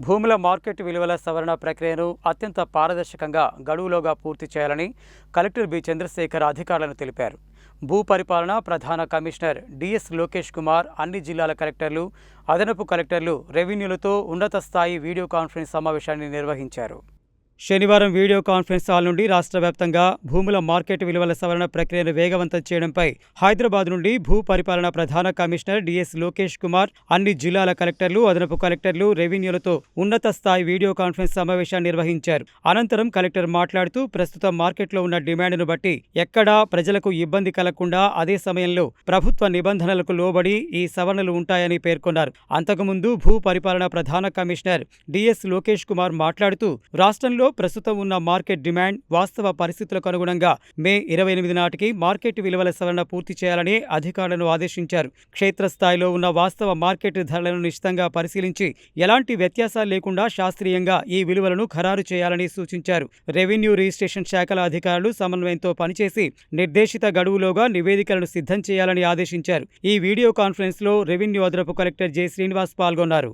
భూముల మార్కెట్ విలువల సవరణ ప్రక్రియను అత్యంత పారదర్శకంగా గడువులోగా పూర్తి చేయాలని కలెక్టర్ బి చంద్రశేఖర్ అధికారులను తెలిపారు. భూ పరిపాలన ప్రధాన కమిషనర్ డిఎస్ లోకేష్ కుమార్ అన్ని జిల్లాల కలెక్టర్లు, అదనపు కలెక్టర్లు, రెవెన్యూలతో ఉన్నత స్థాయి వీడియో కాన్ఫరెన్స్ సమావేశాన్ని నిర్వహించారు. శనివారం వీడియో కాన్ఫరెన్స్ హాల్ నుండి రాష్ట్ర వ్యాప్తంగా భూముల మార్కెట్ విలువల సవరణ ప్రక్రియను వేగవంతం చేయడంపై హైదరాబాద్ నుండి భూ పరిపాలన ప్రధాన కమిషనర్ డిఎస్ లోకేష్ కుమార్ అన్ని జిల్లాల కలెక్టర్లు, అదనపు కలెక్టర్లు, రెవెన్యూలతో ఉన్నత స్థాయి వీడియో కాన్ఫరెన్స్ సమావేశాన్ని నిర్వహించారు. అనంతరం కలెక్టర్ మాట్లాడుతూ ప్రస్తుతం మార్కెట్లో ఉన్న డిమాండ్ను బట్టి ఎక్కడా ప్రజలకు ఇబ్బంది కలగకుండా అదే సమయంలో ప్రభుత్వ నిబంధనలకు లోబడి ఈ సవరణలు ఉంటాయని పేర్కొన్నారు. అంతకుముందు భూ పరిపాలన ప్రధాన కమిషనర్ డిఎస్ లోకేష్ కుమార్ మాట్లాడుతూ రాష్ట్రంలో ప్రస్తుతం ఉన్న మార్కెట్ డిమాండ్, వాస్తవ పరిస్థితులకు అనుగుణంగా మే 28 నాటికి మార్కెట్ విలువల సవరణ పూర్తి చేయాలని అధికారులను ఆదేశించారు. క్షేత్రస్థాయిలో ఉన్న వాస్తవ మార్కెట్ ధరలను నిశితంగా పరిశీలించి ఎలాంటి వ్యత్యాసాలు లేకుండా శాస్త్రీయంగా ఈ విలువలను ఖరారు చేయాలని సూచించారు. రెవెన్యూ, రిజిస్ట్రేషన్ శాఖల అధికారులు సమన్వయంతో పనిచేసి నిర్దేశిత గడువులోగా నివేదికలను సిద్ధం చేయాలని ఆదేశించారు. ఈ వీడియో కాన్ఫరెన్స్ లో రెవెన్యూ అదనపు కలెక్టర్ జె శ్రీనివాస్ పాల్గొన్నారు.